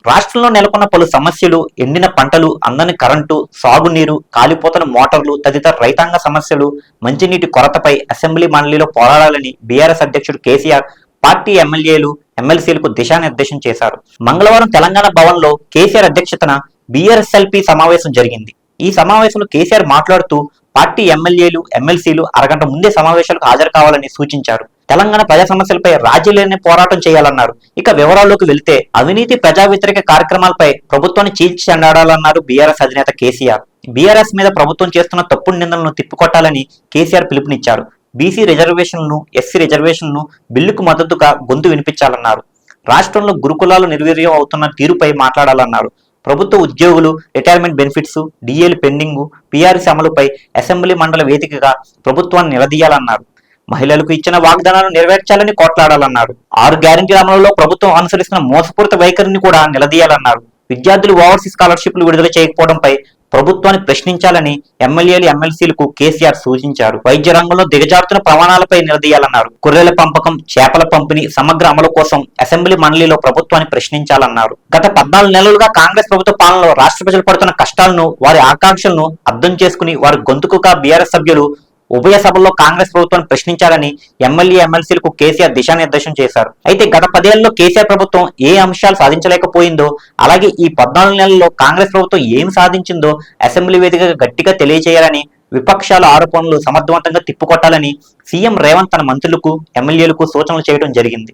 రాష్ట్రంలో నెలకొన్న పలు సమస్యలు, ఎండిన పంటలు, అందని కరెంటు, సాగునీరు, కాలిపోతున్న మోటార్లు తదితర రైతాంగ సమస్యలు, మంచినీటి కొరతపై అసెంబ్లీ మండలిలో పోరాడాలని బీఆర్ఎస్ అధ్యక్షుడు కేసీఆర్ పార్టీ ఎమ్మెల్యేలు, ఎమ్మెల్సీలకు దిశానిర్దేశం చేశారు. మంగళవారం తెలంగాణ భవన్లో కేసీఆర్ అధ్యక్షతన బీఆర్ఎస్ఎల్పీ సమావేశం జరిగింది. ఈ సమావేశంలో కేసీఆర్ మాట్లాడుతూ పార్టీ ఎమ్మెల్యేలు, ఎమ్మెల్సీలు అరగంట ముందే సమావేశాలకు హాజరు కావాలని సూచించారు. తెలంగాణ ప్రజా సమస్యలపై రాజీ లేని పోరాటం చేయాలన్నారు. ఇక వివరాల్లోకి వెళ్తే అవినీతి, ప్రజా వ్యతిరేక కార్యక్రమాలపై ప్రభుత్వాన్ని చీల్చి చెండాడాలన్నారు బీఆర్ఎస్ అధినేత కేసీఆర్. బీఆర్ఎస్ మీద ప్రభుత్వం చేస్తున్న తప్పుడు నిందలను తిప్పికొట్టాలని కేసీఆర్ పిలుపునిచ్చారు. బీసీ రిజర్వేషన్లను, ఎస్సీ రిజర్వేషన్లను బిల్లుకు మద్దతుగా గొంతు వినిపించాలన్నారు. రాష్ట్రంలో గురుకులాలు నిర్వీర్యం అవుతున్న తీరుపై మాట్లాడాలన్నారు. ప్రభుత్వ ఉద్యోగులు రిటైర్మెంట్ బెనిఫిట్స్, డిఏలు పెండింగ్, పీఆర్సీ అమలుపై అసెంబ్లీ మండలి వేదికగా ప్రభుత్వాన్ని నిలదీయాలన్నారు. మహిళలకు ఇచ్చిన వాగ్దానాలు నెరవేర్చాలని కోట్లాడాలన్నారు. 6 గ్యారెంటీల అమలులో ప్రభుత్వం అనుసరిస్తున్న మోసపూరిత వైఖరిని కూడా నిలదీయాలన్నారు. విద్యార్థులు ఓవర్సీస్ స్కాలర్షిప్లు విడుదల చేయకపోవడంపై ప్రభుత్వాన్ని ప్రశ్నించాలని ఎమ్మెల్యేలు, ఎమ్మెల్సీలకు కేసీఆర్ సూచించారు. వైద్య రంగంలో దిగజారుతున్న ప్రమాణాలపై నిలదీయాలన్నారు. గొర్రెల పెంపకం, చేపల పంపిణీ సమగ్ర అమలు కోసం అసెంబ్లీ మండలిలో ప్రభుత్వాన్ని ప్రశ్నించాలన్నారు. గత 14 నెలలుగా కాంగ్రెస్ ప్రభుత్వ పాలనలో రాష్ట్ర ప్రజలు పడుతున్న కష్టాలను, వారి ఆకాంక్షలను అర్థం చేసుకుని వారి గొంతుకుగా బీఆర్ఎస్ సభ్యులు ఉభయ సభల్లో కాంగ్రెస్ ప్రభుత్వాన్ని ప్రశ్నించాలని ఎమ్మెల్యే, ఎమ్మెల్సీలకు కేసీఆర్ దిశానిర్దేశం చేశారు. అయితే గత 10 ఏళ్లలో కేసీఆర్ ప్రభుత్వం ఏ అంశాలు సాధించలేకపోయిందో, అలాగే ఈ 14 నెలల్లో కాంగ్రెస్ ప్రభుత్వం ఏం సాధించిందో అసెంబ్లీ వేదికగా గట్టిగా తెలియజేయాలని, విపక్షాల ఆరోపణలు సమర్థవంతంగా తిప్పుకొట్టాలని సీఎం రేవంత్ తన మంత్రులకు, ఎమ్మెల్యేలకు సూచనలు చేయడం జరిగింది.